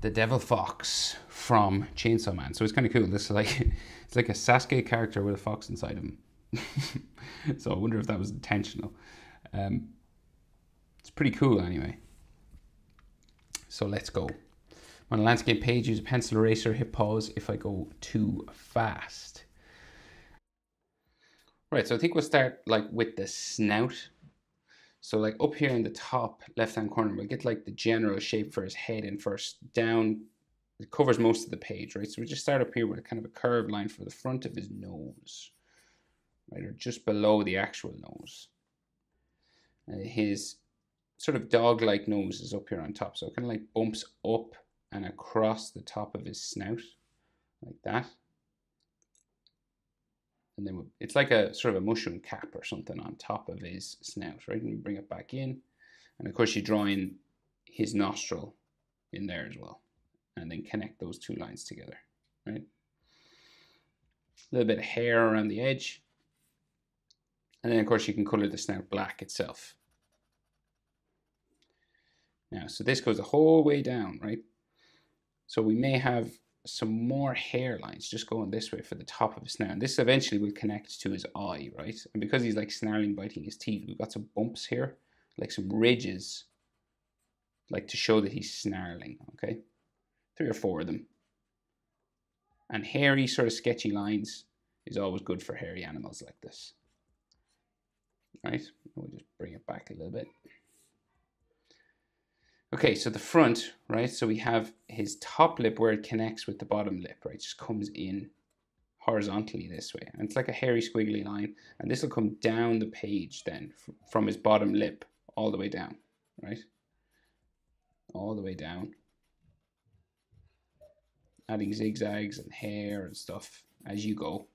the Devil Fox from Chainsaw Man. So it's kind of cool. This is like, it's like a Sasuke character with a fox inside him. So I wonder if that was intentional. It's pretty cool anyway. So let's go. On a landscape page, use a pencil eraser, hit pause if I go too fast. Right, so I think we'll start like with the snout. So like up here in the top left-hand corner, we'll get like the general shape for his head in first. Down, it covers most of the page, right? So we just start up here with a kind of a curved line for the front of his nose, right? Or just below the actual nose. And his sort of dog-like nose is up here on top. So it kind of like bumps up and across the top of his snout, like that. And then it's like a sort of a mushroom cap or something on top of his snout, right? And you bring it back in. And of course you draw in his nostril in there as well. And then connect those two lines together, right? A little bit of hair around the edge. And then of course you can color the snout black itself. Now, so this goes the whole way down, right? So we may have some more hairlines just going this way for the top of his snout. And this eventually will connect to his eye, right? And because he's like snarling, biting his teeth, we've got some bumps here, like some ridges, like to show that he's snarling, okay? 3 or 4 of them. And hairy, sort of sketchy lines is always good for hairy animals like this, right? We'll just bring it back a little bit. Okay, so the front, right? So we have his top lip where it connects with the bottom lip, right? Just comes in horizontally this way. And it's like a hairy squiggly line. And this will come down the page then from his bottom lip all the way down, right? All the way down. Adding zigzags and hair and stuff as you go.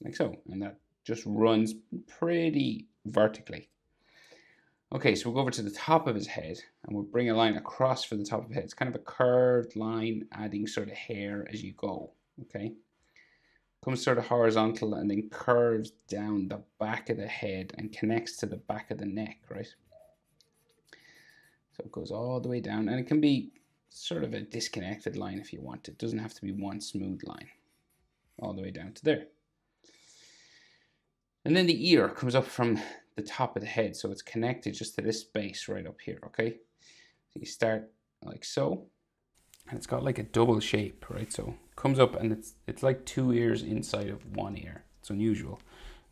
Like so. And that just runs pretty vertically. Okay, so we'll go over to the top of his head and we'll bring a line across for the top of his head. It's kind of a curved line, adding sort of hair as you go, okay? Comes sort of horizontal and then curves down the back of the head and connects to the back of the neck, right? So it goes all the way down, and it can be sort of a disconnected line if you want. It doesn't have to be one smooth line, all the way down to there. And then the ear comes up from the top of the head, so it's connected just to this space right up here, okay? So you start like so, and it's got like a double shape, right? So it comes up and it's like 2 ears inside of 1 ear. It's unusual.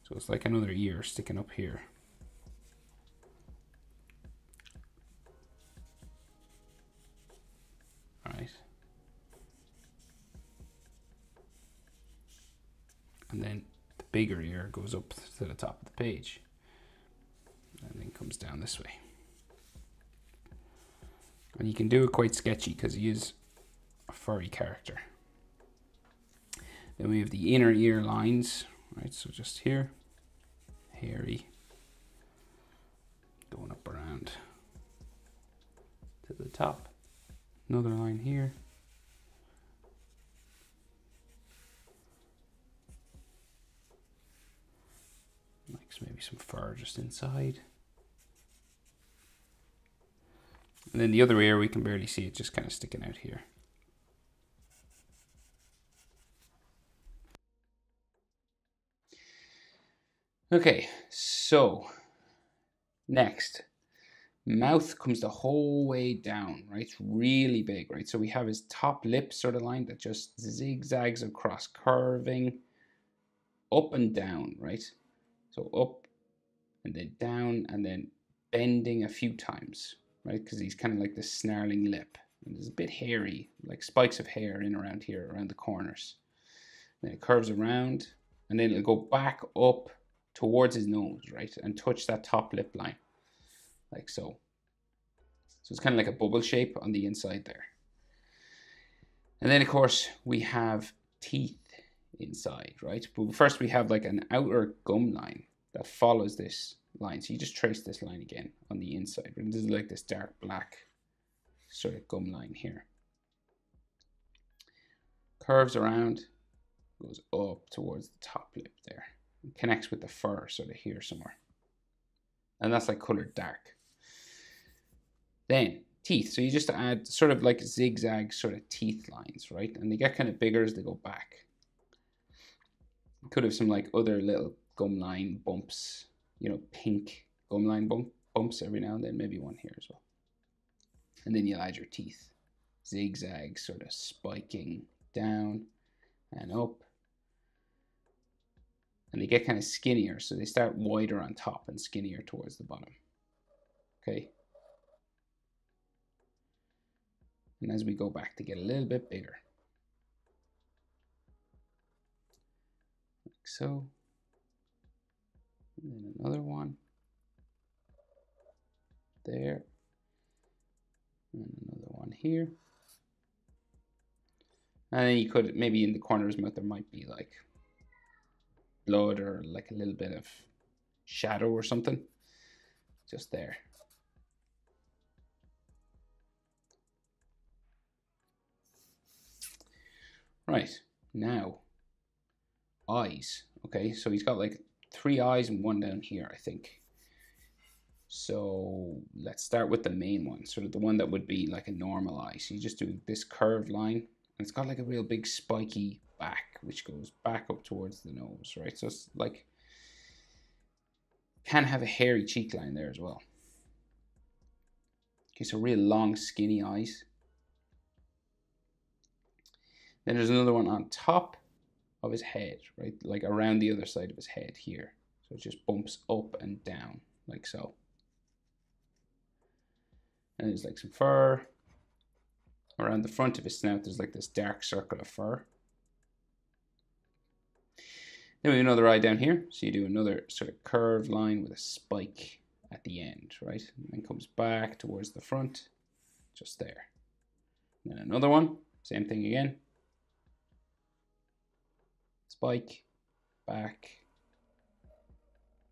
So it's like another ear sticking up here. All right. And then the bigger ear goes up to the top of the page. And then comes down this way. And you can do it quite sketchy because he is a furry character. Then we have the inner ear lines, right? So just here, hairy, going up around to the top. Another line here. Like maybe some fur just inside. And then the other ear, we can barely see it, just kind of sticking out here. Okay, so next, mouth comes the whole way down, right? It's really big, right? So we have his top lip sort of line that just zigzags across, curving up and down, right? So up and then down and then bending a few times, right? Because he's kind of like this snarling lip. And it's a bit hairy, like spikes of hair in around here, around the corners. Then it curves around and then it'll go back up towards his nose, right? And touch that top lip line, like so. So it's kind of like a bubble shape on the inside there. And then of course we have teeth inside, right? But first we have like an outer gum line that follows this line. So you just trace this line again on the inside. And this is like this dark black sort of gum line here. Curves around, goes up towards the top lip there. It connects with the fur sort of here somewhere. And that's like colored dark. Then teeth. So you just add sort of like zigzag sort of teeth lines, right? And they get kind of bigger as they go back. You could have some like other little gum line bumps, you know, pink gum line bumps every now and then, maybe one here as well. And then you'll add your teeth. Zigzag sort of spiking down and up. And they get kind of skinnier, so they start wider on top and skinnier towards the bottom. Okay. And as we go back, they get a little bit bigger. Like so. And then another one. There. And another one here. And then you could, maybe in the corner of his mouth, there might be like blood or like a little bit of shadow or something. Just there. Right, now, eyes. Okay, so he's got like 3 eyes and 1 down here, I think. So let's start with the main one, sort of the one that would be like a normal eye. So you just do this curved line, and it's got like a real big spiky back, which goes back up towards the nose, right? So it's like, can have a hairy cheek line there as well. Okay, so real long, skinny eyes. Then there's another one on top of his head, right? Like around the other side of his head here. So it just bumps up and down, like so. And there's like some fur. Around the front of his snout, there's like this dark circle of fur. Then we have another eye down here. So you do another sort of curved line with a spike at the end, right? And then comes back towards the front, just there. And then another one, same thing again. Spike, back,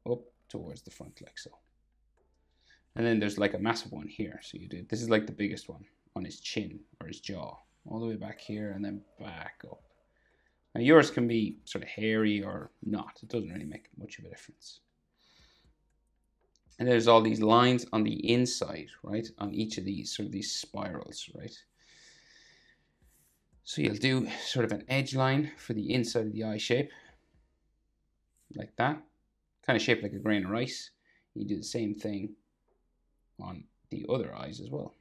up towards the front like so. And then there's like a massive one here. So you do, this is like the biggest one on his chin or his jaw, all the way back here and then back up. Now yours can be sort of hairy or not. It doesn't really make much of a difference. And there's all these lines on the inside, right? On each of these, sort of these spirals, right? So you'll do sort of an edge line for the inside of the eye shape, like that. Kind of shaped like a grain of rice. You do the same thing on the other eyes as well.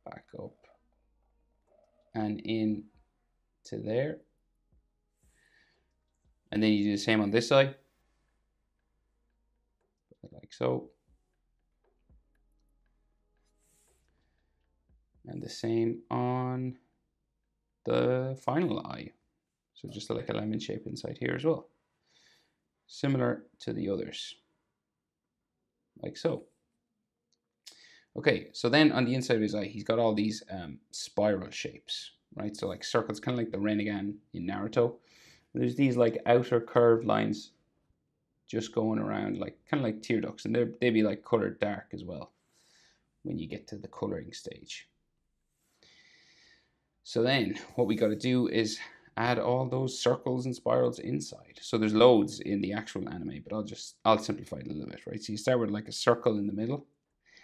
Back up and in to there. And then you do the same on this side, like so. And the same on the final eye. So just like a lemon shape inside here as well. Similar to the others, like so. Okay, so then on the inside of his eye, he's got all these spiral shapes, right? So like circles, kind of like the Renegan in Naruto. There's these like outer curved lines just going around, like kind of like tear ducts, and they'd be like colored dark as well when you get to the coloring stage. So then what we got to do is add all those circles and spirals inside. So there's loads in the actual anime, but I'll simplify it a little bit, right? So you start with like a circle in the middle,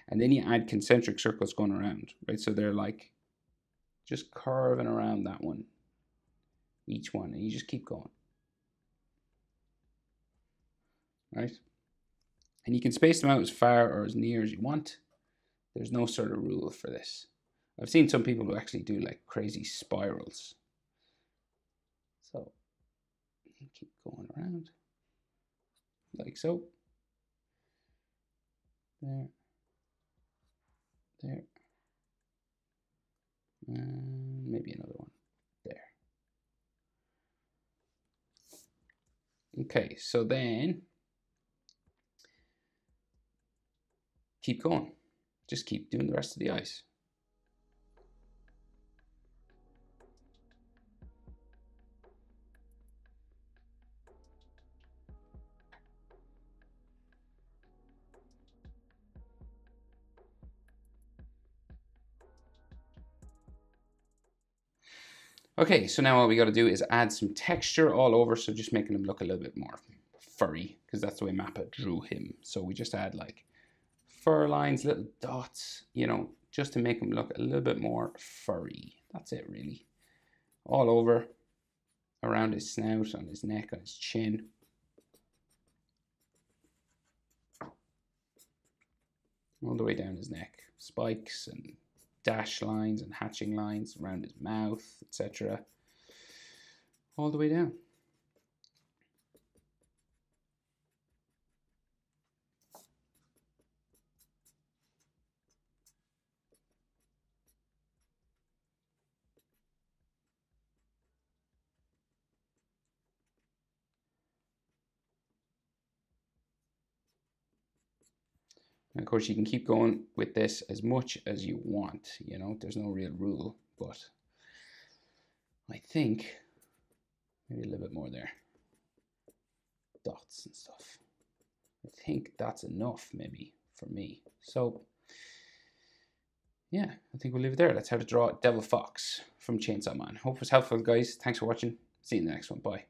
and then you add concentric circles going around, right? So they're like just curving around that one, each one, and you just keep going, right? And you can space them out as far or as near as you want. There's no sort of rule for this. I've seen some people who actually do like crazy spirals. So you keep going around like so. There. There. And maybe another one there. Okay, so then keep going. Just keep doing the rest of the eyes. Okay, so now what we got to do is add some texture all over, so just making him look a little bit more furry, because that's the way Mappa drew him. So we just add like fur lines, little dots, you know, just to make him look a little bit more furry. That's it, really. All over, around his snout, on his neck, on his chin. All the way down his neck. Spikes and dash lines and hatching lines around his mouth, etc. All the way down. And of course, you can keep going with this as much as you want. You know, there's no real rule, but I think maybe a little bit more there. Dots and stuff. I think that's enough, maybe, for me. So, yeah, I think we'll leave it there. That's how to draw Devil Fox from Chainsaw Man. Hope it was helpful, guys. Thanks for watching. See you in the next one. Bye.